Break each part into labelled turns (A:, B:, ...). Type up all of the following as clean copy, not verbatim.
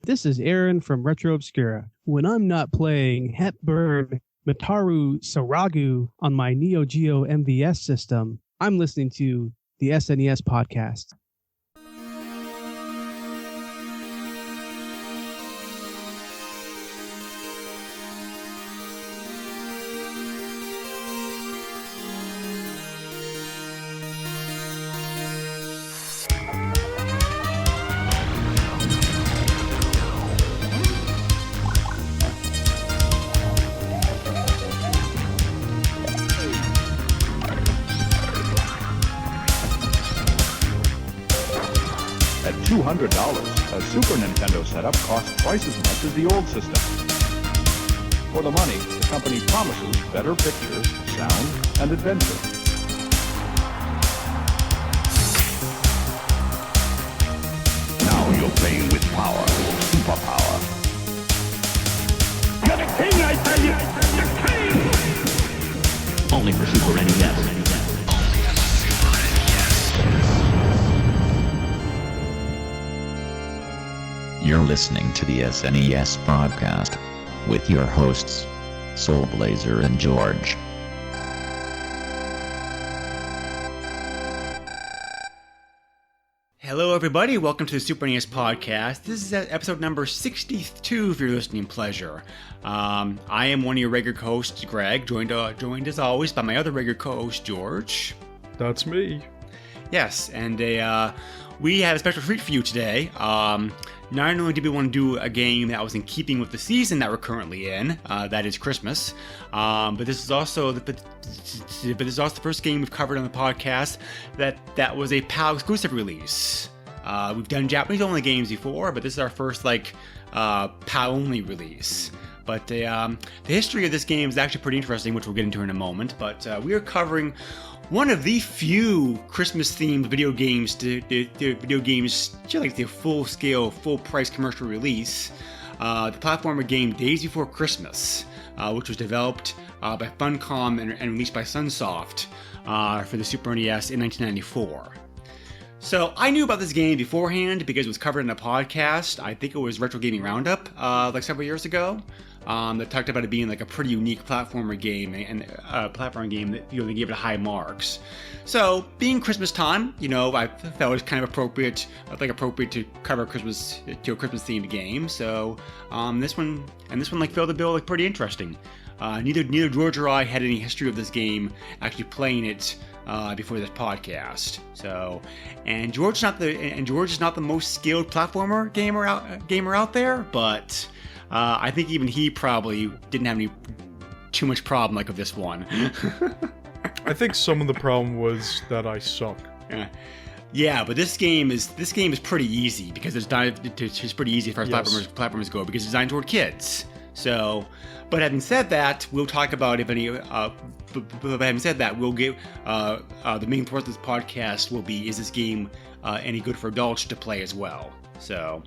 A: This is Aaron from Retro Obscura. When I'm not playing Hepburn Mataru Saragu on my Neo Geo MVS system, I'm listening to the SNES podcast.
B: $200, a Super Nintendo setup costs twice as much as the old system. For the money, the company promises better pictures, sound, and adventure.
C: Now you're playing with power, superpower.
D: You're the king, I tell you! The king!
E: Only for Super NES.
F: You're listening to the SNES broadcast with your hosts, Soul Blazer and George.
G: Hello, everybody. Welcome to the Super NES podcast. This is episode number 62 for your listening pleasure. I am one of your regular co-hosts, Greg, joined as always by my other regular co-host, George.
H: That's me.
G: Yes, and we have a special treat for you today. Not only did we want to do a game that was in keeping with the season that we're currently in, that is Christmas, but this is also the first game we've covered on the podcast that was a PAL exclusive release. We've done Japanese only games before, but this is our first PAL only release. But the history of this game is actually pretty interesting, which we'll get into in a moment. But we are covering one of the few Christmas-themed video games to like the full-scale, full-price commercial release, the platformer game Daze Before Christmas, which was developed by Funcom and released by Sunsoft for the Super NES in 1994. So I knew about this game beforehand because it was covered in a podcast. I think it was Retro Gaming Roundup, several years ago. That talked about it being like a pretty unique platformer game and a platformer game that they gave it high marks. So being Christmas time, I felt it was kind of appropriate to cover a Christmas themed game. So this one filled the bill pretty interesting. Neither George or I had any history of this game actually playing it before this podcast. So, and George is not the most skilled platformer gamer out there, but I think even he probably didn't have too much problem with this one.
H: I think some of the problem was that I suck.
G: Yeah, but this game is pretty easy because it's pretty easy as far as platformers go because it's designed toward kids. So, but having said that, we'll talk about if any. But having said that, we'll give the main part of this podcast will be: is this game any good for adults to play as well? So.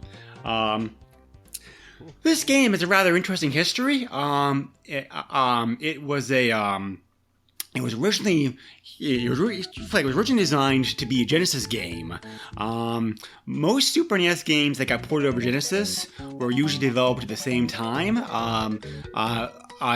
G: This game has a rather interesting history. It was originally designed to be a Genesis game. Most Super NES games that got ported over Genesis were usually developed at the same time.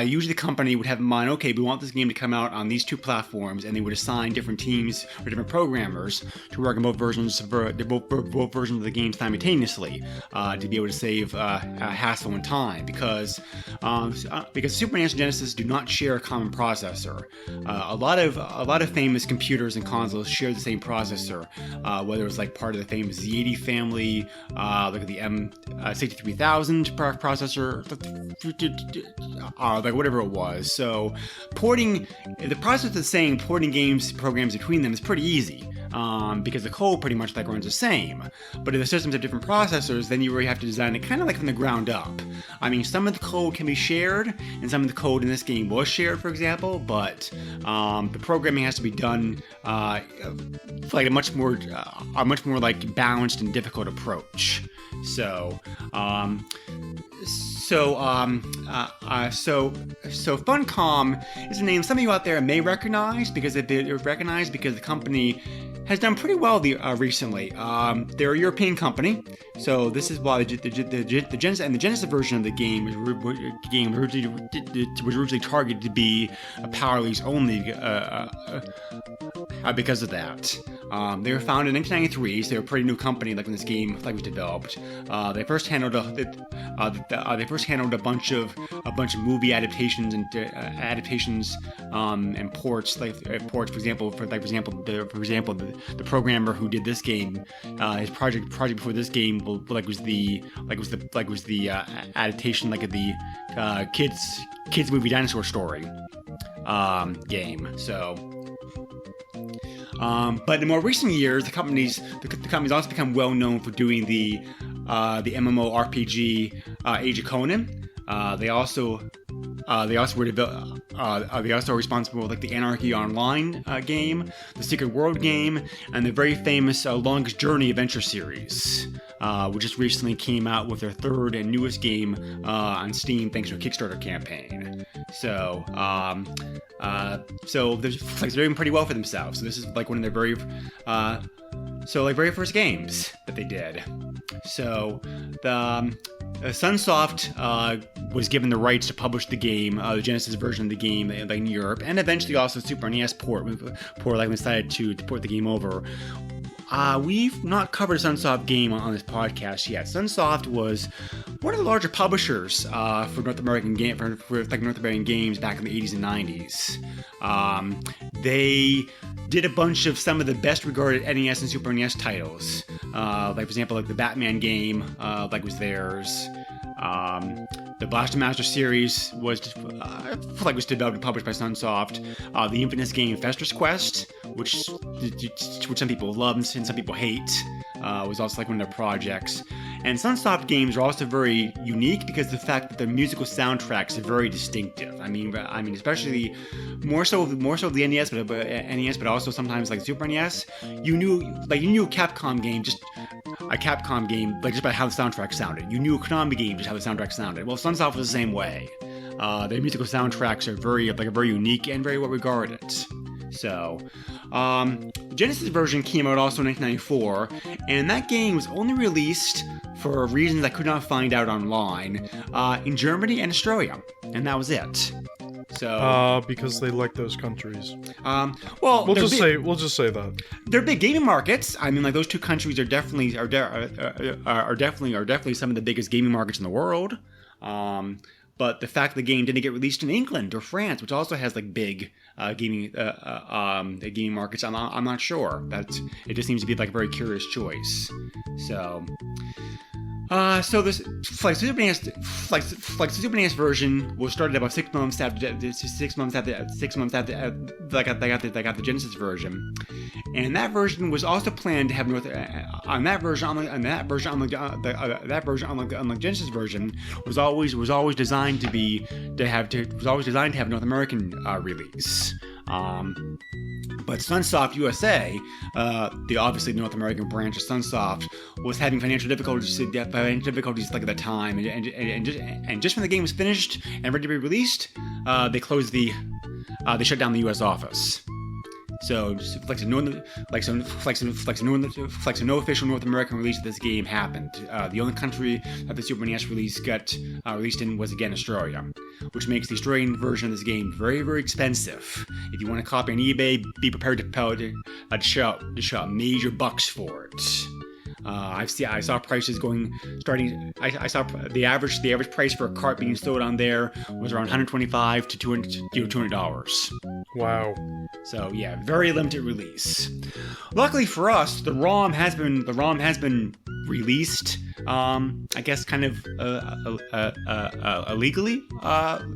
G: Usually the company would have in mind, okay, we want this game to come out on these two platforms, and they would assign different teams or different programmers to work on both versions of the game simultaneously to be able to save hassle and time because Super NES and Genesis do not share a common processor. A lot of famous computers and consoles share the same processor, whether it's part of the famous Z80 family, like the M63000 processor. Whatever it was. So the process of saying porting programs between them is pretty easy because the code pretty much runs the same. But if the systems have different processors, then you really have to design it kind of from the ground up. I mean, some of the code can be shared, and some of the code in this game was shared, for example, but the programming has to be done a much more balanced and difficult approach. So Funcom is a name some of you out there may recognize because the company has done pretty well recently. They're a European company, so this is why the Genesis version of the game was originally targeted to be a power release only because of that. They were founded in 1993, so they were a pretty new company when this game was developed. They first handled a bunch of movie adaptations and and ports, ports. For example, the programmer who did this game, his project before this game was the adaptation of the kids movie Dinosaur Story game. So. But in more recent years, the company's also become well known for doing the MMORPG Age of Conan. They also are responsible for the Anarchy Online game, the Secret World game, and the very famous Longest Journey adventure series, which just recently came out with their third and newest game on Steam thanks to a Kickstarter campaign. So they're doing pretty well for themselves. So this is one of their very first games that they did. So the Sunsoft was given the rights to publish the game, the Genesis version of the game in Europe, and eventually also Super NES port decided to port the game over. We've not covered a Sunsoft game on this podcast yet. Sunsoft was one of the larger publishers for North American games back in the 80s and 90s. They did a bunch of some of the best regarded NES and Super NES titles. For example, the Batman game, was theirs. The Blaster Master series was developed and published by Sunsoft. The infamous game Fester's Quest, which some people love and some people hate, was also one of their projects. And Sunsoft games are also very unique because of the fact that their musical soundtracks are very distinctive. I mean, especially more so the NES, but also sometimes Super NES. You knew a Capcom game just by how the soundtrack sounded. You knew a Konami game just how the soundtrack sounded. Well, Sunsoft was the same way. Their musical soundtracks are very unique and very well regarded. So, the Genesis version came out also in 1994, and that game was only released for reasons I could not find out online in Germany and Australia, and that was it. So,
H: because they like those countries.
G: We'll just say
H: that
G: they're big gaming markets. I mean, those two countries are definitely some of the biggest gaming markets in the world. But the fact the game didn't get released in England or France, which also has big gaming markets, I'm not sure. It just seems to be a very curious choice. So. So this Super NES version was started about 6 months after they got the Genesis version, and that version was also planned to have unlike the Genesis version was always designed to have North American release. But Sunsoft USA, the North American branch of Sunsoft, was having financial difficulties at the time, and just when the game was finished and ready to be released, they shut down the U.S. office. So, no official North American release of this game happened. The only country that the Super NES release got released in was again Australia, which makes the Australian version of this game very, very expensive. If you want a copy on eBay, be prepared to shell out major bucks for it. I saw prices starting. I saw the average price for a cart being sold on there was around $125 to $200.
H: Wow.
G: So yeah, very limited release. Luckily for us, the ROM has been released. I guess kind of illegally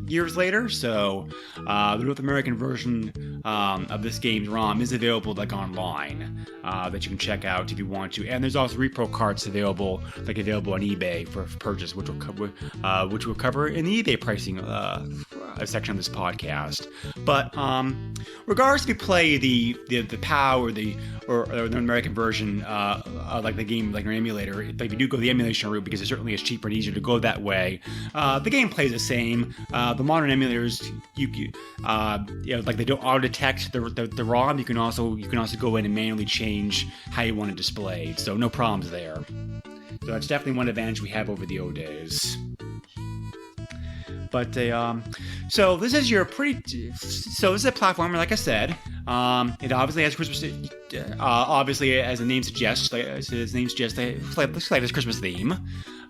G: years later. So the North American version of this game's ROM is available online that you can check out if you want to. And there's also repro carts available on eBay for purchase, which we'll cover in the eBay pricing section of this podcast. But regardless if you play the PAL or the American version, the game, an emulator, if you do go to the the emulation route because it certainly is cheaper and easier to go that way. The game plays the same. The modern emulators, like they don't auto detect the ROM. You can also go in and manually change how you want it displayed. So no problems there. So that's definitely one advantage we have over the old days. But so this is your so this is a platformer, like I said. It obviously has Christmas. Obviously, as the name suggests, it looks like this Christmas theme.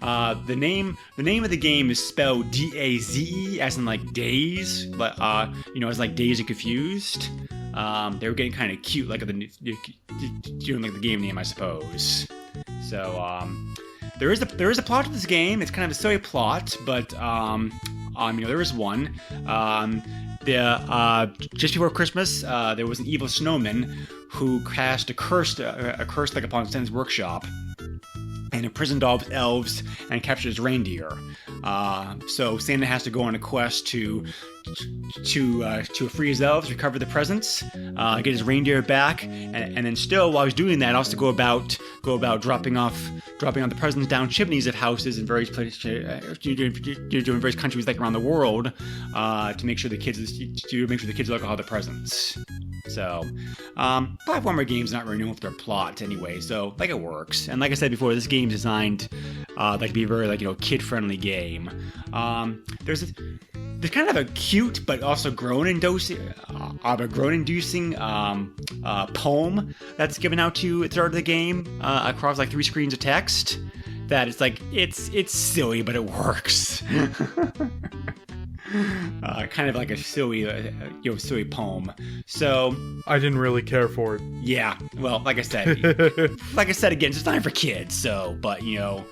G: The name of the game is spelled Daze, as in like Daze, but as like Dazed and Confused. They were getting kind of cute, like doing like the game name, I suppose. So there is a plot to this game. It's kind of a silly plot, but there is one. Just before Christmas, there was an evil snowman who cast a curse upon Santa's workshop, and imprisoned all elves and captured his reindeer. So Santa has to go on a quest to free his elves, recover the presents, get his reindeer back, and then still, while he's doing that, also go about dropping off the presents down chimneys of houses in various places, doing various countries like around the world, to make sure the kids look at all the presents. So, platformer games not really known for their plot anyway, so like it works. And like I said before, this game's designed to be a very kid-friendly game. There's kind of a cute but also groan-inducing poem that's given out to you at the start of the game across like 3 screens of text. That it's silly, but it works. Kind of like a silly poem. So
H: I didn't really care for it.
G: Yeah, well, like I said again, it's designed for kids. So, but if you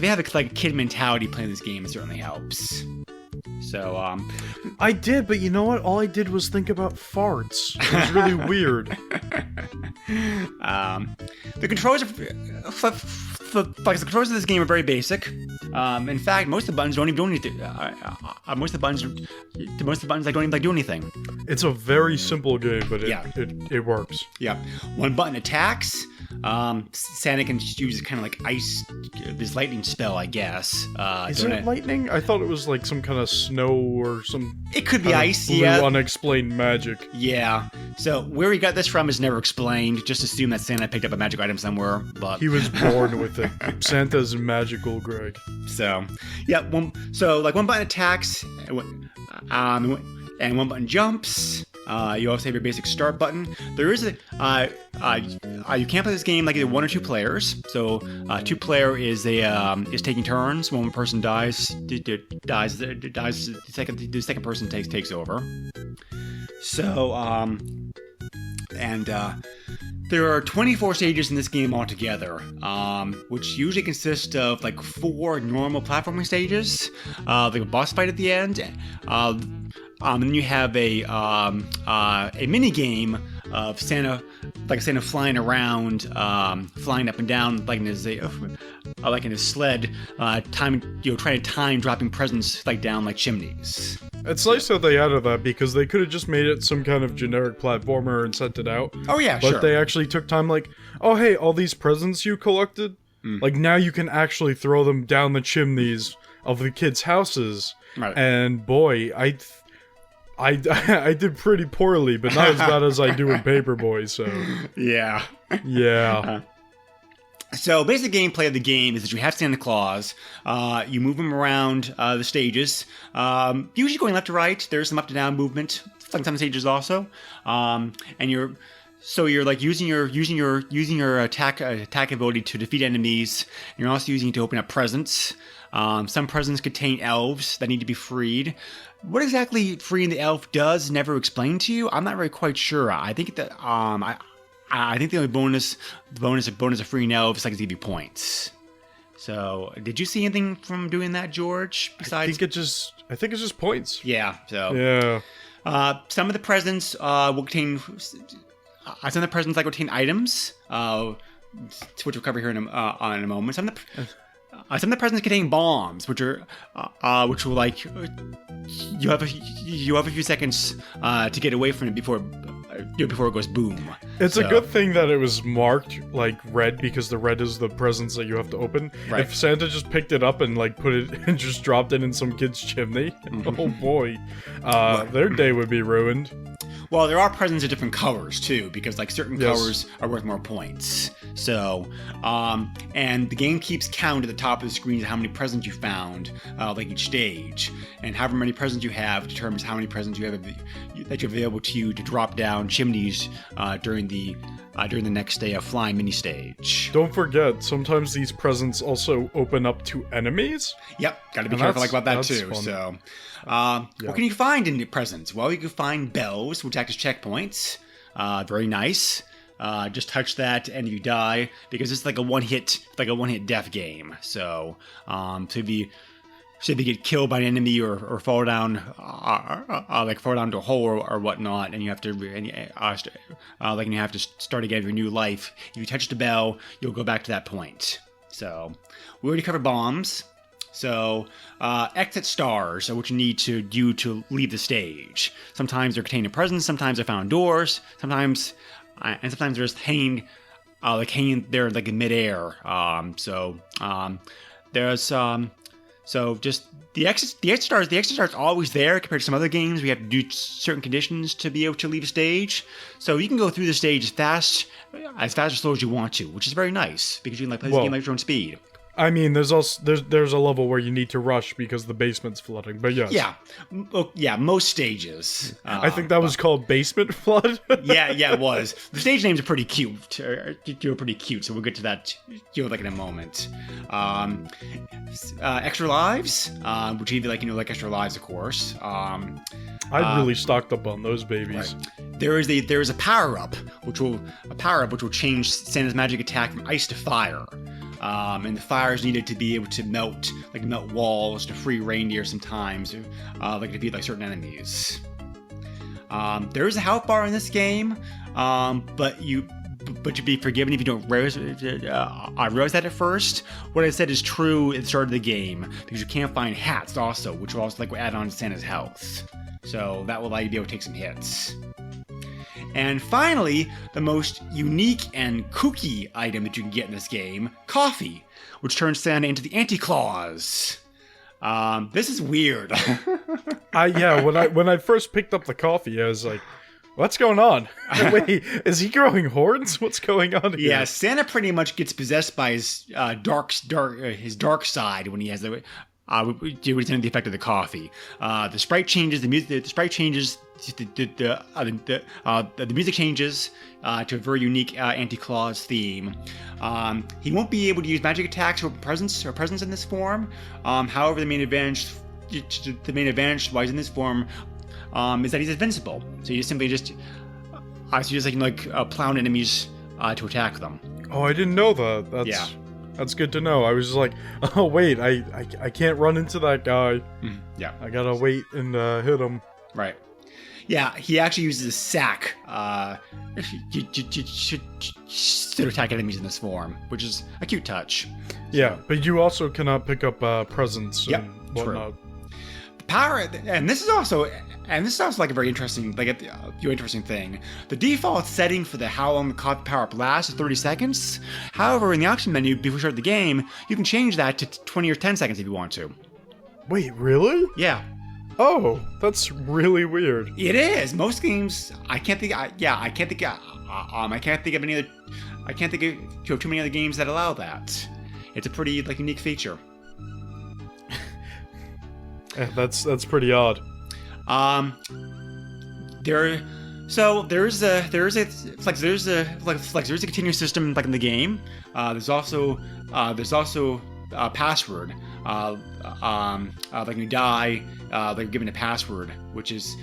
G: have a kid mentality playing this game, it certainly helps. So,
H: I did, but you know what? All I did was think about farts. It was really weird.
G: The controls of this game are very basic. In fact, most of the buttons don't even do anything. Most of the buttons don't even do anything.
H: It's a very simple game, but it works.
G: Yeah, one button attacks. Santa can use kind of like ice, this lightning spell, I guess.
H: Is it lightning? I thought it was like some kind of snow or some.
G: It could be ice,
H: blue, unexplained magic.
G: Yeah. So where he got this from is never explained. Just assume that Santa picked up a magic item somewhere. But
H: he was born with it. Santa's magical, Greg.
G: So yeah. One button attacks, and one button jumps. You also have your basic start button. There is you can't play this game like either 1 or 2 players. So 2-player is taking turns. When one person dies, the second person takes over. So there are 24 stages in this game altogether, which usually consist of like 4 normal platforming stages, like a boss fight at the end. And then you have a mini game of Santa flying around, flying up and down like in his sled, trying to time dropping presents like down like chimneys.
H: It's nice that they added that because they could have just made it some kind of generic platformer and sent it out.
G: Oh yeah,
H: but
G: sure.
H: They actually took time, like, oh hey, all these presents you collected, like now you can actually throw them down the chimneys of the kids' houses.
G: Right. And
H: boy, I did pretty poorly, but not as bad as I do in Paperboy, so...
G: Yeah.
H: Yeah.
G: So, basic gameplay of the game is that you have Santa Claus. You move him around the stages, usually going left to right. There's some up to down movement, like some stages also. And you're like using your attack ability to defeat enemies. You're also using it to open up presents. Some presents contain elves that need to be freed. What exactly freeing the elf does never explained to you. I'm not really quite sure. I think that I think the only bonus of freeing elves is like to give you points. So, did you see anything from doing that, George? Besides,
H: I think it's just points.
G: Yeah. So
H: yeah.
G: Some of the presents will contain. Some of the presents contain items, which we'll cover here in a moment. Some of the presents contain bombs, which will you have a few seconds to get away from it before before it goes boom.
H: It's a good thing that it was marked like red, because the red is the presents that you have to open.
G: Right.
H: If Santa just picked it up and like put it and just dropped it in some kid's chimney, oh boy, their day would be ruined.
G: Well, there are presents of different colors too, because like certain colors are worth more points. So, and the game keeps count at the top of the screen of how many presents you found, like each stage, and however many presents you have determines how many presents you have that you have available to you to drop down chimneys during the next day of flying mini stage.
H: Don't forget, sometimes these presents also open up to enemies.
G: Yep, gotta be careful about that too.
H: Fun.
G: So, what can you find in the presents? Well, you can find bells, which act as checkpoints. Very nice. Just touch that and you die, because it's like a one-hit death game. So, if you get killed by an enemy or fall down, fall down to a hole or whatnot, and you have to start again with your new life. If you touch the bell, you'll go back to that point. So, we already covered bombs. So, exit stars are what you need to do to leave the stage. Sometimes they're contained in presents, sometimes they're found indoors, sometimes they're just hanging there like in midair. So just the exit stars. The exit stars are always there compared to some other games. We have to do certain conditions to be able to leave a stage. So you can go through the stage as fast or slow as you want to, which is very nice because you can play the game at your own speed.
H: I mean, there's a level where you need to rush because the basement's flooding, but yes.
G: Yeah, most stages.
H: I think that was called Basement Flood.
G: yeah, it was. The stage names are pretty cute. You're pretty cute, so we'll get to that in a moment. Extra lives, which give you extra lives, of course.
H: I really stocked up on those babies.
G: Right. There is a power up which will change Santa's magic attack from ice to fire. And the fire is needed to be able to melt walls, to free reindeer sometimes, to defeat certain enemies. There is a health bar in this game, but you'd be forgiven if you don't realize I realized that at first. What I said is true at the start of the game, because you can't find hats also, which will also add on to Santa's health. So that will allow you to be able to take some hits. And finally, the most unique and kooky item that you can get in this game, coffee, which turns Santa into the Anti-Claus. This is weird.
H: When I first picked up the coffee, I was like, what's going on? Wait, is he growing horns? What's going on here?
G: Yeah, Santa pretty much gets possessed by his dark side when he has the effect of the coffee. The sprite changes, the music changes, the music changes to a very unique Anti-Claus theme. He won't be able to use magic attacks or presents in this form. However, the main advantage while he's in this form is that he's invincible. So you simply plow enemies to attack them.
H: Oh, I didn't know that. That's good to know. I was just like, oh wait, I can't run into that guy.
G: Yeah.
H: I gotta wait and hit him.
G: Right. Yeah, he actually uses a sack to attack enemies in this form, which is a cute touch.
H: Yeah, but you also cannot pick up presents and whatnot.
G: True. Power, and this is also like a very interesting, interesting thing. The default setting for how long the coffee power up lasts is 30 seconds. However, in the option menu before you start the game, you can change that to 20 or 10 seconds if you want to.
H: Wait, really?
G: Yeah.
H: Oh, that's really weird.
G: It is. Most games, I can't think of too many other games that allow that. It's a pretty unique feature.
H: That's pretty odd.
G: There's a continuous system in the game. There's also a password. When you die, they're given a password, which is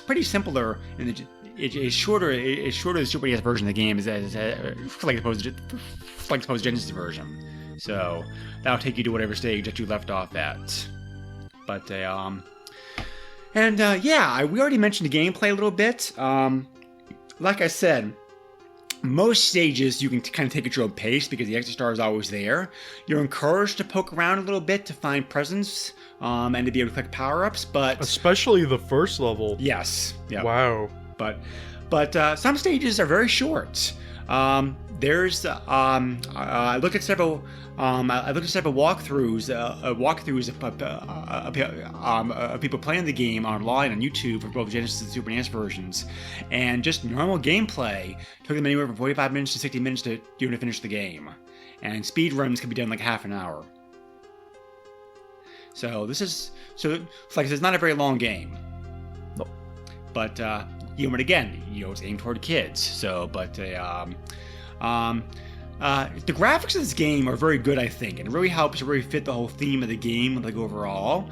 G: pretty simpler, and it's shorter. It's shorter than the Super NES version of the game, opposed to Genesis version. So that'll take you to whatever stage that you left off at. But we already mentioned the gameplay a little bit. Like I said, most stages you can kind of take at your own pace because the extra star is always there. You're encouraged to poke around a little bit to find presents and to be able to collect power-ups, but
H: especially the first level.
G: Yes. Yeah.
H: Wow.
G: But But some stages are very short. There's I looked at several walkthroughs of people playing the game online on YouTube for both Genesis and Super NES versions, and just normal gameplay took them anywhere from 45 minutes to 60 minutes to finish the game, and speed runs can be done like half an hour. So this is like it's not a very long game.
H: No.
G: But but again, it's aimed toward kids. So, but the graphics of this game are very good, I think, and it really helps to really fit the whole theme of the game, like overall.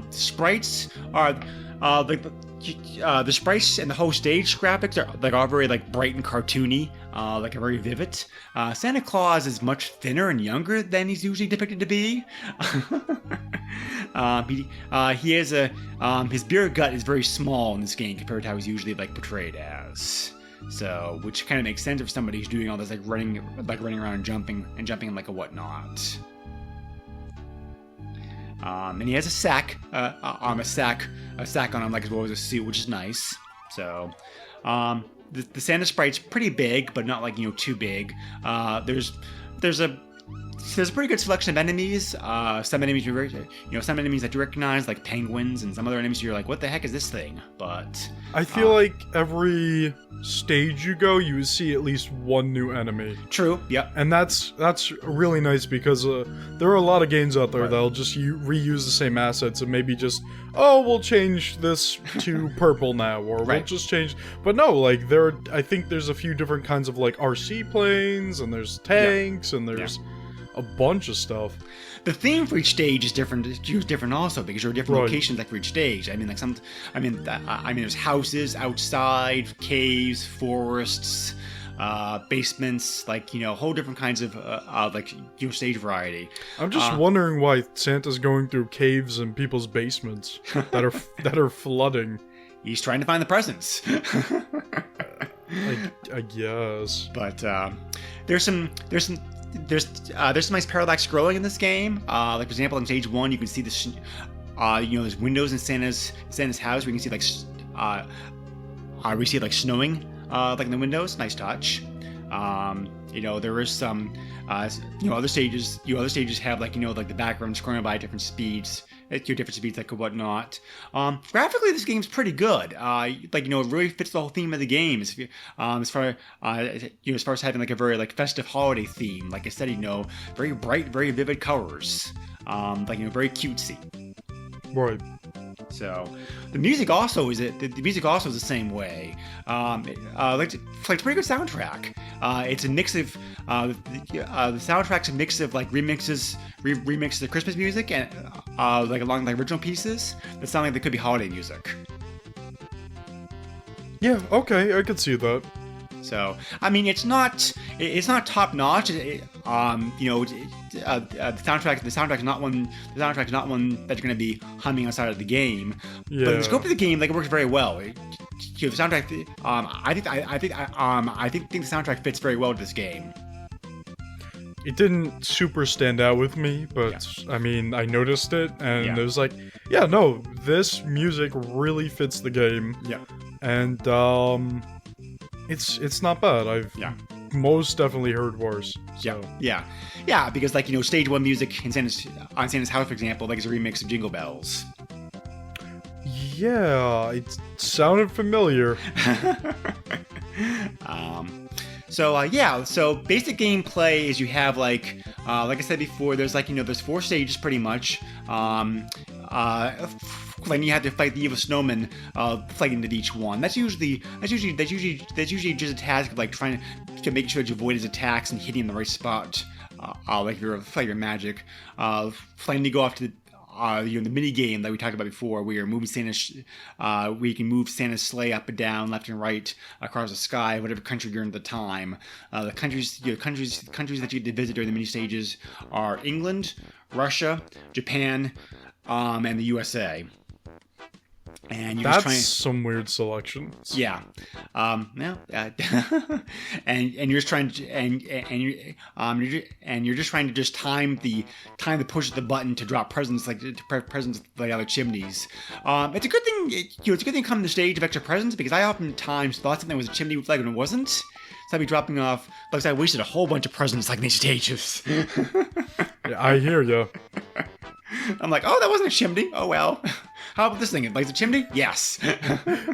G: Sprites are the sprites and the whole stage graphics are all very like bright and cartoony, like very vivid. Santa Claus is much thinner and younger than he's usually depicted to be. He has his beer gut is very small in this game compared to how he's usually like portrayed as. So, which kind of makes sense for somebody who's doing all this like running around and jumping like a whatnot. And he has a sack on him, like as well as a suit, which is nice. So, the Santa sprite's pretty big, but not like too big. There's a pretty good selection of enemies. Some enemies some enemies that you recognize, like penguins, and some other enemies you're like, what the heck is this thing? But
H: I feel like every stage you go, you see at least one new enemy.
G: True. Yep.
H: And that's really nice because there are a lot of games out there that'll just reuse the same assets and maybe just we'll change this to purple now, or we'll just change. But no, like I think there's a few different kinds of like RC planes, and there's tanks, and there's a bunch of stuff.
G: The theme for each stage is different. It's different also because there are different locations like for each stage. I mean, there's houses outside, caves, forests, basements, whole different kinds of stage variety.
H: I'm just wondering why Santa's going through caves and people's basements that are flooding.
G: He's trying to find the presents.
H: I guess.
G: But there's some nice parallax scrolling in this game. Like for example, in stage 1, you can see there's windows in Santa's house where you can see we see it snowing like in the windows. Nice touch. There is some other stages have the background scrolling by different speeds. Different speeds, like whatnot. Graphically, this game's pretty good. It really fits the whole theme of the game. As far as having a very festive holiday theme. Like I said, very bright, very vivid colors. Very cutesy.
H: Right.
G: So the music also is the same way. It's a pretty good soundtrack. It's a mix of the soundtrack's a mix of remixes of Christmas music and along the original pieces that sound like they could be holiday music.
H: Yeah, okay, I could see that.
G: So I mean, it's not top notch. The soundtrack is not one that you're going to be humming outside of the game.
H: Yeah.
G: But the scope of the game, it works very well. The soundtrack, I think the soundtrack fits very well to this game.
H: It didn't super stand out with me, but I mean, I noticed it, and it was like, this music really fits the game. Yeah. And it's not bad. I've most definitely heard worse. So.
G: Yeah. Because stage 1 music on Santa's house, for example, is a remix of Jingle Bells.
H: Yeah, it sounded familiar.
G: So basic gameplay is you have like I said before, there's there's 4 stages pretty much. When you have to fight the evil snowman, fighting at each one. That's usually just a task of trying to make sure that you avoid his attacks and hitting in the right spot. Your magic. Planning to go off to the mini game that we talked about before, where you're moving where you can move Santa's sleigh up and down, left and right across the sky, whatever country you're in at the time. The countries that you get to visit during the mini stages are England, Russia, Japan, and the USA. And you're
H: That's
G: just trying.
H: some weird selection.
G: Yeah, and you're just trying to, and you're just trying to just time the push of the button to drop presents like other chimneys. It's a good thing, it's a good thing coming to the stage of extra presents, because I oftentimes thought something was a chimney like when it wasn't. So I'd be dropping off, like I wasted a whole bunch of presents like in these stages.
H: Yeah, I hear you.
G: I'm like, oh, that wasn't a chimney. Oh well. How about this thing? It likes a chimney? Yes.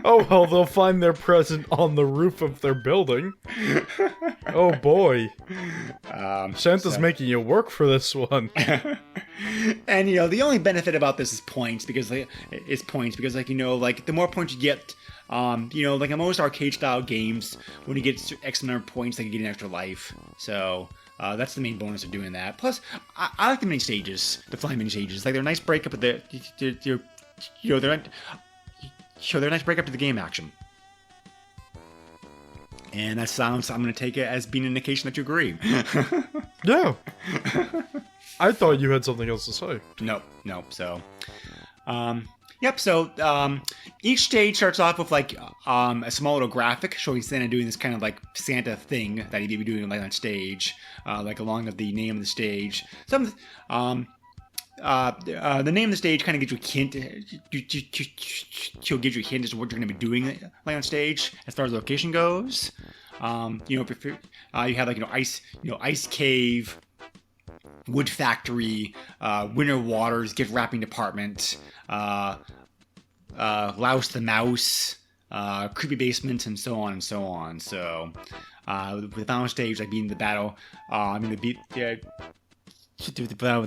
H: Oh, well, they'll find their present on the roof of their building. Oh, boy. Santa's making you work for this one.
G: And, the only benefit about this is points, because, like, the more points you get, like in most arcade-style games, when you get X number of points, like, you get an extra life. So... that's the main bonus of doing that. Plus, I like the mini stages, the flying mini stages. Like, they're a nice breakup of they're a nice breakup to the game action. And that sounds, I'm going to take it as being an indication that you agree.
H: Yeah. I thought you had something else to say.
G: No. So, yep. So, each stage starts off with like a small little graphic showing Santa doing this kind of like Santa thing that he'd be doing like on stage, like along with the name of the stage. The name of the stage kind of gives you a hint. She'll give you a hint as to what you're going to be doing like on stage as far as the location goes. You have like ice cave, wood factory, winter waters, gift wrapping department, Louse the mouse, creepy basement, and so on and so on. So, with the final stage like being the battle, with the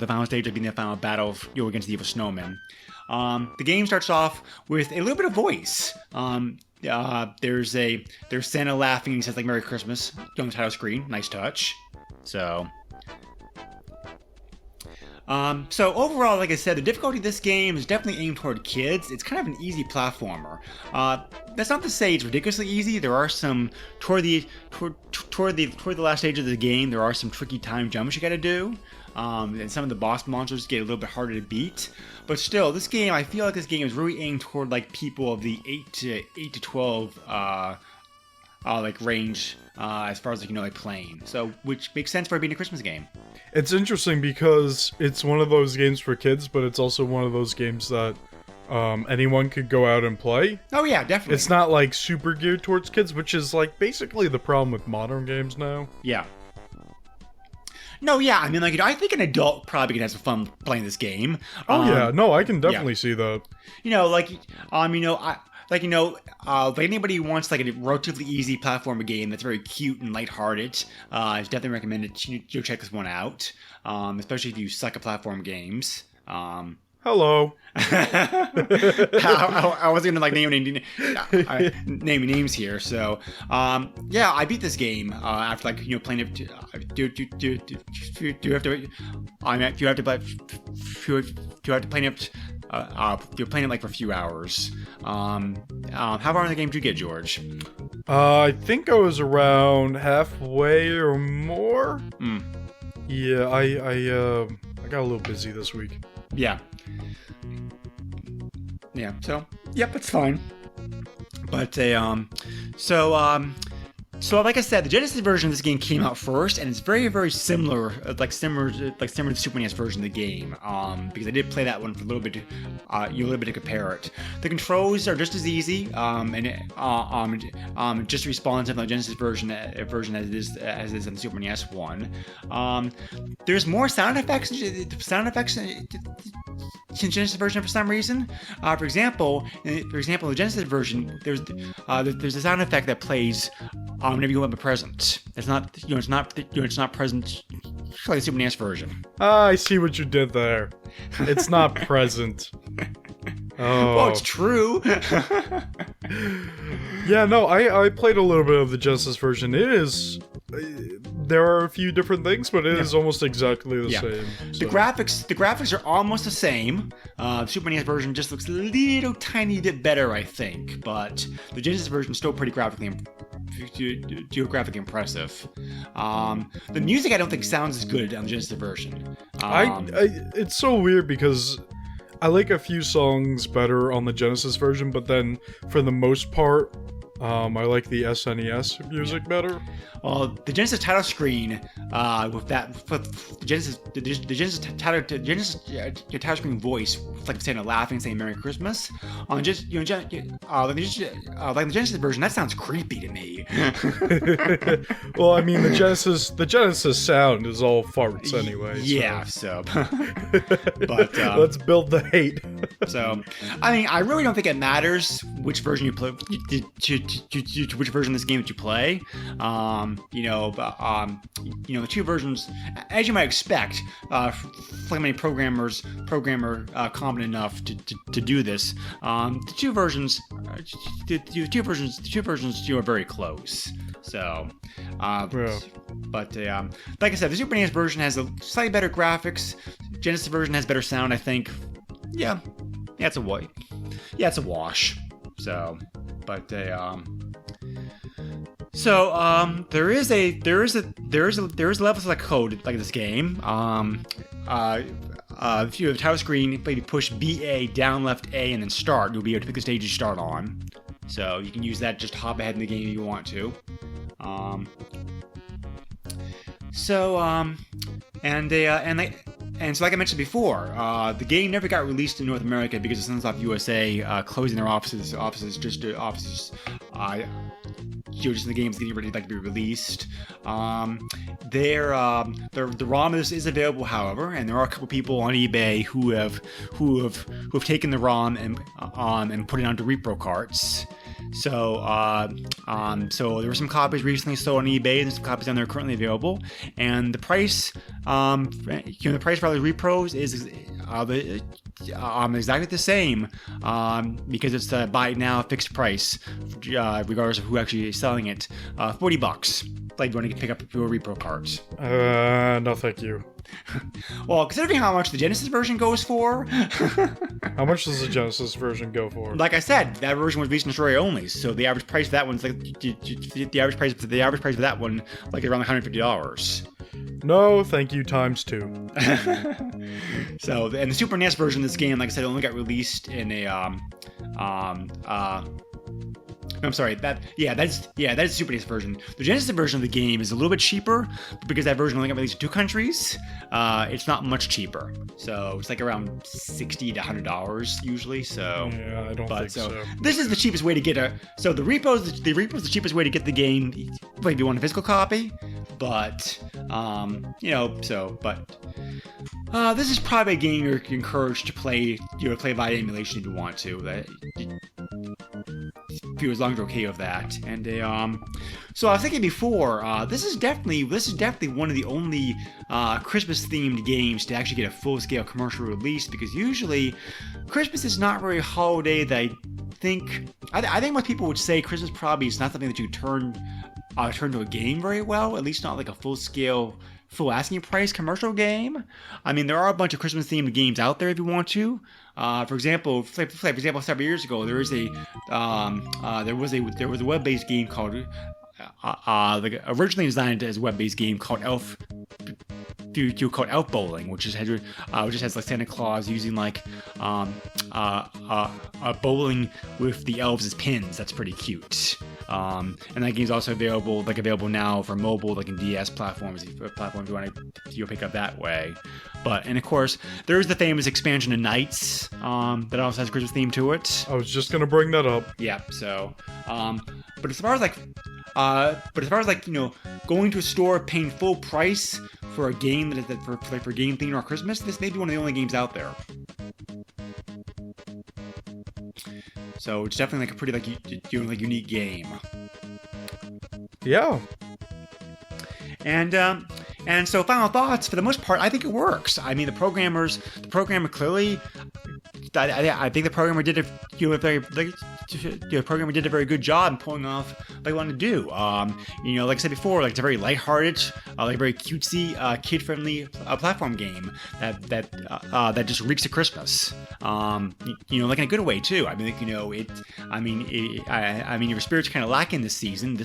G: final stage like being the final battle against the evil snowman. The game starts off with a little bit of voice. There's Santa laughing. He says like "Merry Christmas" on the title screen. Nice touch. So overall, like I said, the difficulty of this game is definitely aimed toward kids. It's kind of an easy platformer. That's not to say it's ridiculously easy. There are some toward the last stage of the game. There are some tricky time jumps you got to do. And some of the boss monsters get a little bit harder to beat. But still, this game, I feel like this game is really aimed toward like people of the 8 to 12 like range as far as like playing. So which makes sense for it being a Christmas game.
H: It's interesting because it's one of those games for kids, but it's also one of those games that anyone could go out and play.
G: Oh yeah, definitely.
H: It's not like super geared towards kids, which is like basically the problem with modern games now.
G: Yeah. No, yeah, I mean, like, I think an adult probably could have some fun playing this game.
H: Oh yeah, no, I can definitely see that. If anybody who wants like a relatively easy platformer game that's very cute and lighthearted, I definitely recommend it. You check this one out, especially if you suck at platform games. Hello.
G: I wasn't gonna like name names here. So yeah, I beat this game after like playing it. Do you have to play it? You're playing it like for a few hours. How far in the game did you get, George?
H: I think I was around halfway or more. Yeah, I got a little busy this week.
G: Yeah. So yep, it's fine. But so like I said, the Genesis version of this game came out first, and it's very, very similar to the Super NES version of the game. Because I did play that one for a little bit, a little bit to compare it. The controls are just as easy, and just responsive on the Genesis version as it is on the Super NES one. There's more sound effects in Genesis version for some reason. For example, in the Genesis version, there's a sound effect that plays whenever you open a present. It's not present like the Super NES version.
H: I see what you did there. It's not present. Oh.
G: Well, it's true.
H: Yeah, no, I played a little bit of the Genesis version. It is... There are a few different things, but it is almost exactly the same. So. The
G: graphics are almost the same. Super NES version just looks a little tiny bit better, I think. But the Genesis version is still pretty graphically impressive. The music I don't think sounds as good on the Genesis version.
H: It's so weird because I like a few songs better on the Genesis version, but then for the most part, I like the SNES music better.
G: Well, the Genesis title screen, with the Genesis title screen voice, like saying laughing, saying "Merry Christmas," on like the Genesis version, that sounds creepy to me.
H: Well, I mean, the Genesis sound is all farts anyway.
G: Yeah, so. But
H: let's build the hate.
G: So, I mean, I really don't think it matters which version you play, which version of this game that you play. The two versions, as you might expect, like many programmer competent enough to do this. The two versions are very close. So, but like I said, the Super NES version has a slightly better graphics. Genesis version has better sound, I think. Yeah, it's a wash. Yeah, it's a wash. So, but there is a level select code like this game. If you have the title screen, maybe push BA, down left A, and then start, you'll be able to pick the stage you start on. So you can use that just to hop ahead in the game if you want to. So like I mentioned before, the game never got released in North America because of Sunsoft USA closing their offices just in the game's getting ready to be released. The ROM is available, however, and there are a couple people on eBay who have taken the ROM and put it onto repro carts. So there were some copies recently sold on eBay, and some copies on there currently available. And the price, the price for the repros is exactly the same, because it's a buy it now fixed price, regardless of who actually is selling it. $40. Like, you want to pick up your repro cards.
H: No, thank you.
G: Well, considering how much the Genesis version goes for.
H: How much does the Genesis version go for?
G: Like I said, that version was released in Australia only, so the average price of that one's the average price of that one around $150.
H: No, thank you, times 2.
G: So, and the Super NES version of this game, like I said, only got released in a I'm sorry. That is the Super NES version. The Genesis version of the game is a little bit cheaper, but because that version only got released in 2 countries, it's not much cheaper. So it's like around $60 to $100 usually. So
H: yeah, I don't think so.
G: This is the cheapest way to get the repo is the cheapest way to get the game if you want a physical copy. But this is probably a game you're encouraged to play. Play via emulation if you want to. As long as you're okay with that. And so I was thinking before, this is definitely one of the only Christmas themed games to actually get a full scale commercial release, because usually Christmas is not really a holiday that I think most people would say Christmas probably is not something that you turn to a game very well, at least not like a full scale, full asking price commercial game. I mean, there are a bunch of Christmas themed games out there if you want to. For example, several years ago, there was a web-based game called originally designed as a web-based game called Elf Bowling, which just has like Santa Claus using bowling with the elves as pins. That's pretty cute. And that game's also available now for mobile, like in DS platforms you want to pick up that way. And of course, there's the famous expansion of Knights that also has a Christmas theme to it.
H: I was just gonna bring that up.
G: Yeah. So, but as far as going to a store paying full price for a game for game themed on Christmas, this may be one of the only games out there. So it's definitely a pretty unique game.
H: Yeah.
G: And so final thoughts, for the most part, I think it works. I mean, the programmer clearly, I think the programmer did a very good job in pulling off what they wanted to do. Like I said before, it's a very lighthearted, very cutesy, kid-friendly platform game that just reeks of Christmas. In a good way too. I mean, if your spirit's kind of lacking this season,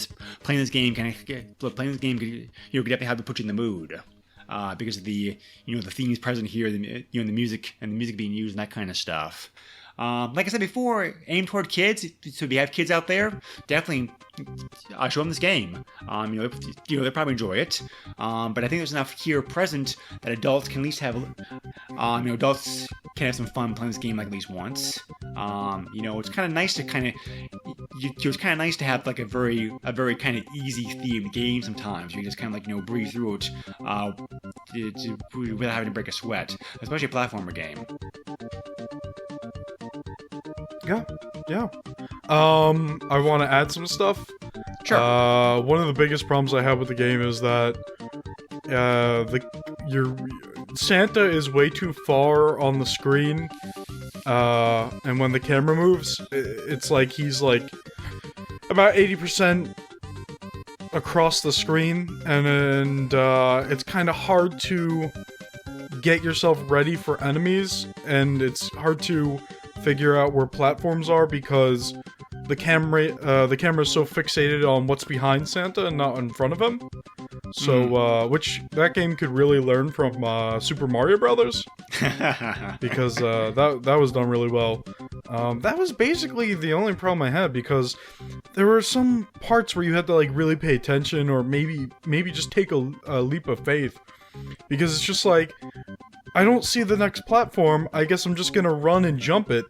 G: playing this game could definitely have to put you in the mood. because of the the themes present here, the music being used and that kind of stuff. Like I said before, aim toward kids. So if you have kids out there, definitely show them this game. They'll probably enjoy it. But I think there's enough here present that adults can at least have, adults can have some fun playing this game like at least once. It's kind of nice to it's kind of nice to have like a very kind of easy themed game sometimes. You just kind of like breathe through it without having to break a sweat, especially a platformer game.
H: Yeah. I want to add some stuff.
G: Sure.
H: One of the biggest problems I have with the game is that your Santa is way too far on the screen, and when the camera moves, it's like he's like about 80% across the screen, and it's kind of hard to get yourself ready for enemies, and it's hard to figure out where platforms are because the camera is so fixated on what's behind Santa and not in front of him. So, which that game could really learn from Super Mario Brothers, because that was done really well. That was basically the only problem I had, because there were some parts where you had to like really pay attention, or maybe just take a leap of faith, because it's just like, I don't see the next platform, I guess I'm just gonna run and jump it.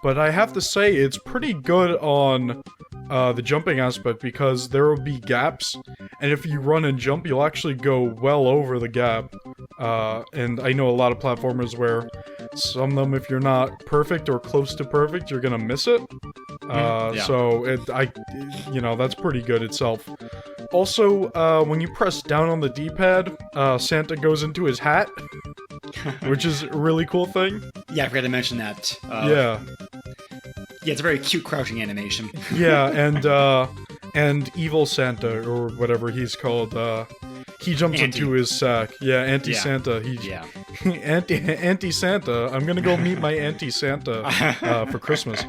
H: But I have to say, it's pretty good on the jumping aspect, because there will be gaps, and if you run and jump, you'll actually go well over the gap. And I know a lot of platformers where some of them, if you're not perfect or close to perfect, you're gonna miss it. So that's pretty good itself. Also, when you press down on the D-pad, Santa goes into his hat, which is a really cool thing.
G: Yeah, I forgot to mention that.
H: Yeah,
G: it's a very cute crouching animation.
H: Yeah, and Evil Santa, or whatever he's called, he jumps into his sack. Yeah, Anti-Santa. Anti-Santa. I'm gonna go meet my Anti-Santa for Christmas.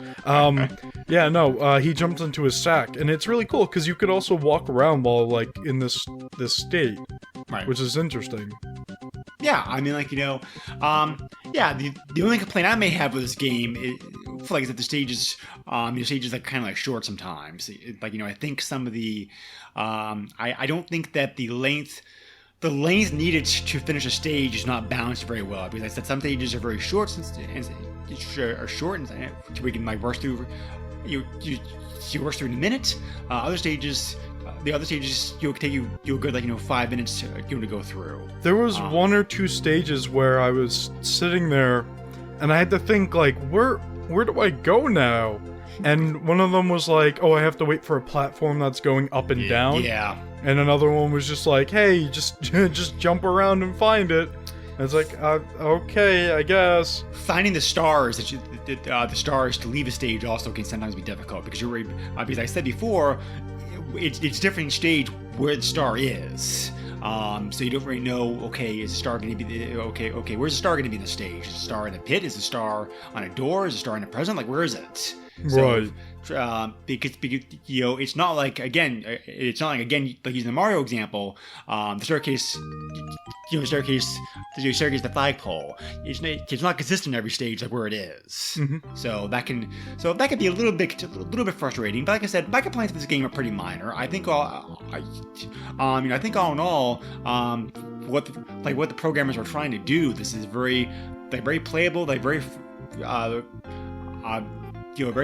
H: He jumps into his sack, and it's really cool because you could also walk around while like in this state,
G: right?
H: Which is interesting.
G: Yeah, I mean, the only complaint I may have with this game is, like, that the stages are kind of like short sometimes. I think some of the, I don't think that the length needed to finish a stage is not balanced very well. Because I said some stages are very short and we can like rush through. You rush through in a minute. The other stages you'll take you a good 5 minutes to go through.
H: There was one or two stages where I was sitting there, and I had to think like, where do I go now? And one of them was like, oh, I have to wait for a platform that's going up and down.
G: Yeah.
H: And another one was just like, hey, just jump around and find it. And it's like, okay, I guess.
G: Finding the stars the stars to leave a stage also can sometimes be difficult, because because I said before, it's different stage where the star is. So you don't really know, okay, is the star going to be where's the star going to be in the stage? Is the star in the pit? Is the star on a door? Is the star in the present? Like, where is it?
H: Right.
G: Because it's not like like using the Mario example, the staircase, the flagpole. It's not consistent in every stage like where it is.
H: Mm-hmm.
G: So that can be a little bit frustrating. But like I said, my complaints with this game are pretty minor. I think all in all, what the programmers are trying to do, this is very playable, very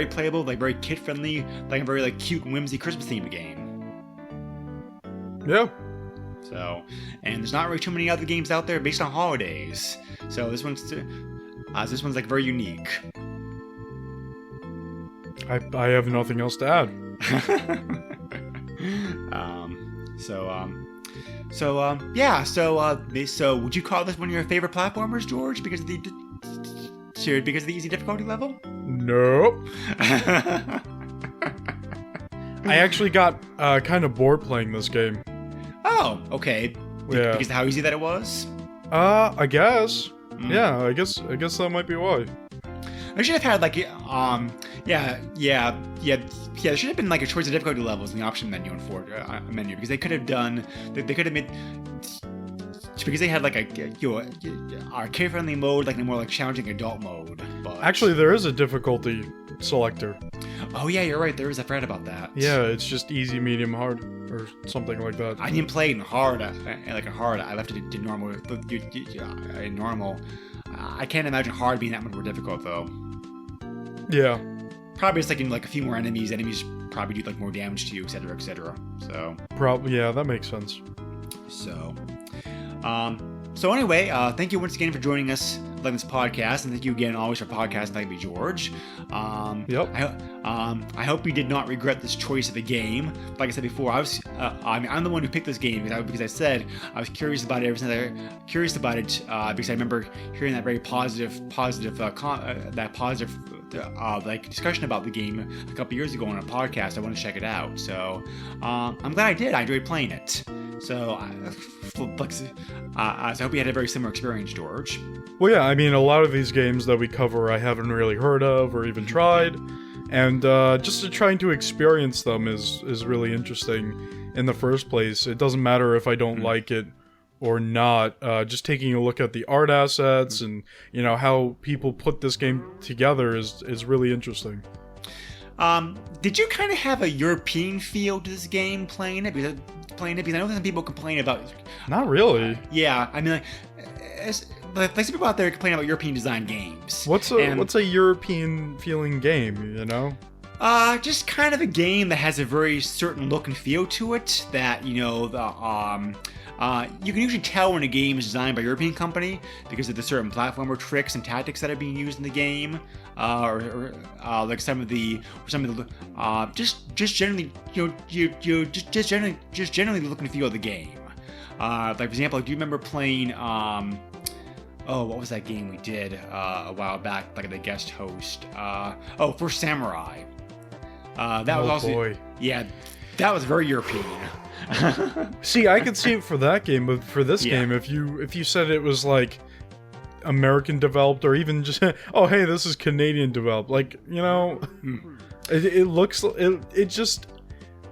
G: playable, very kid-friendly, a very cute, whimsy Christmas-themed game.
H: Yeah.
G: So, and there's not really too many other games out there based on holidays. So this one's very unique.
H: I have nothing else to add.
G: So would you call this one of your favorite platformers, George, because of the easy difficulty level?
H: Nope. I actually got kind of bored playing this game.
G: Oh, okay.
H: Yeah.
G: Because of how easy that it was?
H: I guess. Yeah, I guess that might be why.
G: I should have had there should have been a choice of difficulty levels in the option menu because they could have made because they had like a arcade-friendly mode, like a more like challenging adult mode. But
H: Actually, there is a difficulty selector.
G: oh yeah, you're right. There is. I forgot about that.
H: Yeah, it's just easy, medium, hard, or something like that.
G: I didn't play it in hard, hard. I left it to normal. Normal. I can't imagine hard being that much more difficult though.
H: Yeah.
G: Probably just like a few more enemies. Enemies probably do like more damage to you, etc., etc. So.
H: Probably. Yeah, that makes sense.
G: So. So anyway, thank you once again for joining us on this podcast, and thank you again always for podcasting like me, George.
H: Yep.
G: I hope you did not regret this choice of a game. Like I said before, I'm the one who picked this game because I said I was curious about it ever since because I remember hearing that very positive like discussion about the game a couple years ago on a podcast. I want to check it out. So I'm glad I did. I enjoyed playing it. So I hope you had a very similar experience, George.
H: Well, yeah, I mean, a lot of these games that we cover I haven't really heard of or even tried, and just trying to experience them is really interesting in the first place. It doesn't matter if I don't like it or not. Just taking a look at the art assets and, you know, how people put this game together is really interesting.
G: Did you kind of have a European feel to this game playing it? Because I know some people complain about.
H: Not really.
G: Yeah, I mean, like some people out there complain about European design games.
H: What's a European feeling game? You know.
G: Just kind of a game that has a very certain look and feel to it. That you know you can usually tell when a game is designed by a European company because of the certain platformer tricks and tactics that are being used in the game, or like some of the just generally just generally the look and feel of the game. Like for example, do you remember playing what was that game we did a while back, like the guest host? First Samurai. That was also
H: boy.
G: Yeah, that was very European.
H: See, I could see it for that game, but for this game, if you said it was like American developed or even just oh hey, this is Canadian developed, like, you know, it looks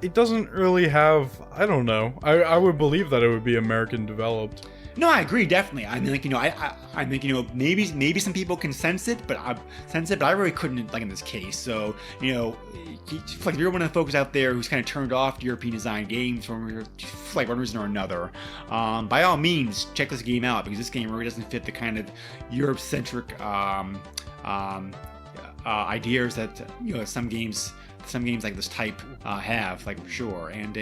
H: it doesn't really have, I don't know. I would believe that it would be American developed.
G: No, I agree, definitely. I mean, like, you know, I think, you know, maybe some people can sense it, but I really couldn't, like, in this case. So, you know, like, if you're one of the folks out there who's kind of turned off to European design games for like one reason or another, by all means, check this game out, because this game really doesn't fit the kind of Europe-centric ideas that, you know, some games like this type have, like, for sure. And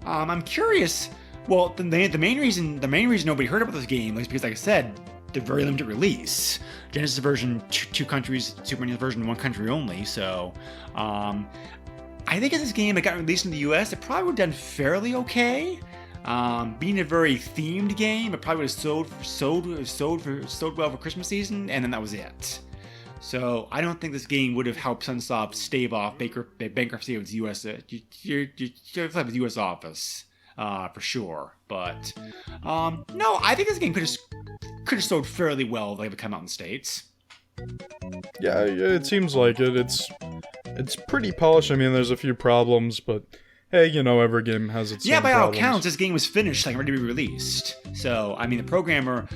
G: I'm curious. Well, the main reason nobody heard about this game is because, like I said, the very limited release. Genesis version 2 countries, Super Nintendo version 1 country only. So, I think as this game that got released in the U.S., it probably would have done fairly okay. Being a very themed game, it probably would have sold well for Christmas season, and then that was it. So I don't think this game would have helped Sunsoft stave off bankruptcy of its U.S. office. For sure, but no, I think this game could have sold fairly well if it come out in the States.
H: Yeah, it seems like it. It's pretty polished. I mean, there's a few problems, but hey, you know, every game has its own
G: by all
H: problems.
G: accounts, this game was finished, like ready to be released. So, I mean, the programmer,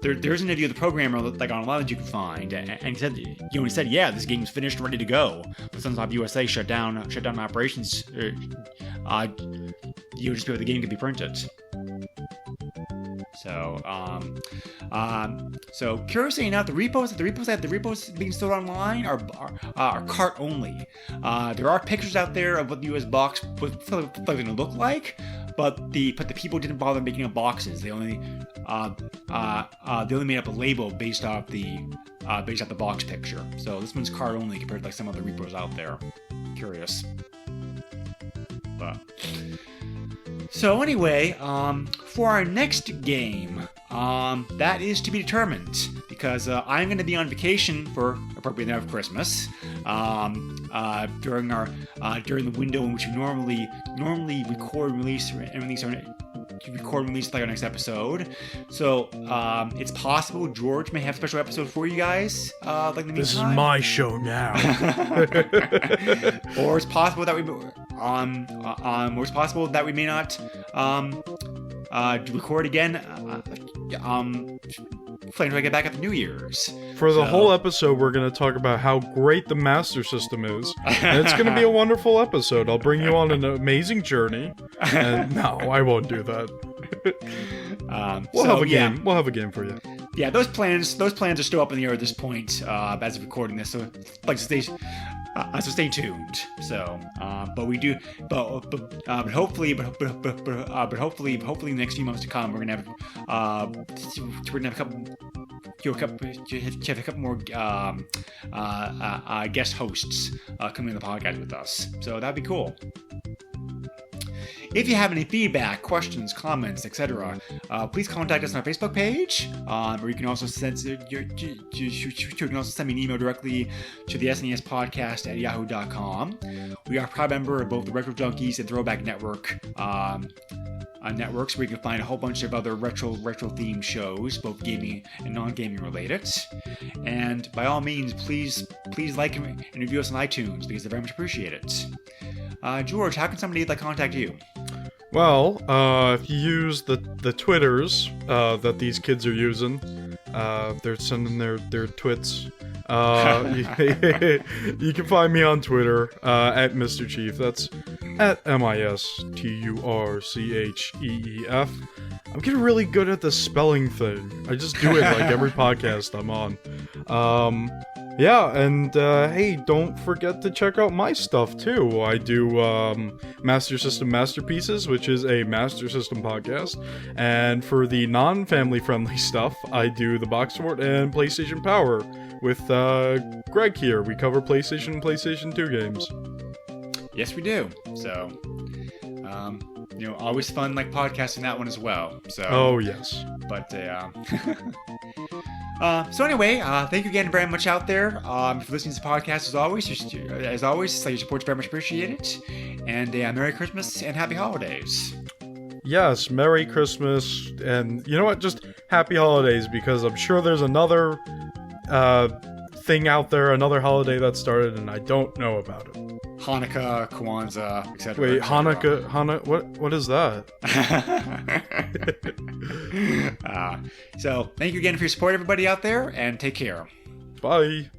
G: there's an interview of the programmer, like, online that you can find, and he said, yeah, this game's finished, ready to go. But Sunsoft USA shut down operations. Just before the game could be printed. So, curiously enough, the repos being sold online are cart only. There are pictures out there of what the US box was going to look like, but the people didn't bother making up boxes. They only made up a label based off the box picture. So this one's cart only compared to, like, some other repos out there. Curious, but. So anyway, for our next game, that is to be determined, because I'm going to be on vacation for appropriately enough Christmas, during the window in which we normally record and release like our next episode. So it's possible George may have a special episode for you guys. Like in the meantime.
H: This is my show now.
G: Or it's possible that we may not to record again. Planning to get back at the New Year's.
H: For the whole episode, we're going to talk about how great the Master System is. And it's going to be a wonderful episode. I'll bring you on an amazing journey. And no, I won't do that. We'll have a game. We'll have a game for you.
G: Yeah, those plans are still up in the air at this point as of recording this. So, like, stay tuned. So, but we do, but hopefully the next few months to come, we're gonna have a couple more guest hosts coming on the podcast with us. So that'd be cool. If you have any feedback, questions, comments, etc., please contact us on our Facebook page, or you can also send me an email directly to the SNES podcast at yahoo.com. We are a proud member of both the Retro Junkies and Throwback Network networks, where you can find a whole bunch of other retro themed shows, both gaming and non-gaming related. And by all means, please like and review us on iTunes, because they're very much appreciated. George, how can somebody contact you?
H: Well, if you use the Twitters that these kids are using, they're sending their twits. You can find me on Twitter at Mr. Chief. That's at MISTURCHEEF. I'm getting really good at the spelling thing. I just do it like every podcast I'm on. Yeah, and hey, don't forget to check out my stuff too. I do Master System Masterpieces, which is a Master System podcast. And for the non-family friendly stuff, I do the Box Fort and PlayStation Power with Greg here. We cover PlayStation and PlayStation 2 games. Yes, we do. So,
G: always fun podcasting that one as well. So.
H: Oh, yes.
G: But, so anyway, thank you again very much out there for listening to the podcast. As always, your support is very much appreciated. And Merry Christmas and Happy Holidays.
H: Yes, Merry Christmas, and you know what? Just Happy Holidays, because I'm sure there's another thing out there, another holiday that started, and I don't know about it.
G: Hanukkah, Kwanzaa, etc.
H: Wait, Hanukkah, what is that?
G: So, thank you again for your support, everybody out there, and take care.
H: Bye.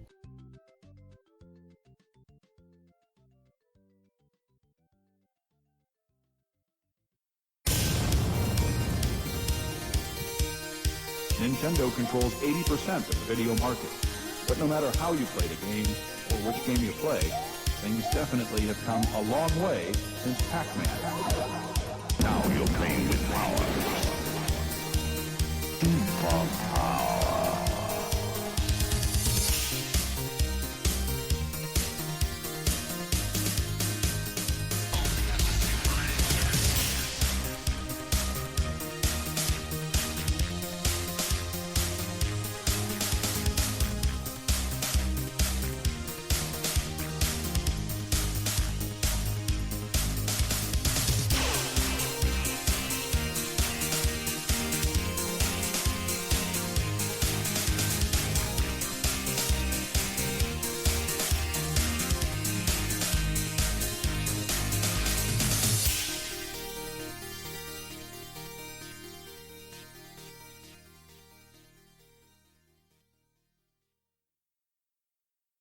B: Nintendo controls 80% of the video market. But no matter how you play the game, or which game you play, things definitely have come a long way since Pac-Man.
C: Now you're playing with power. Super power.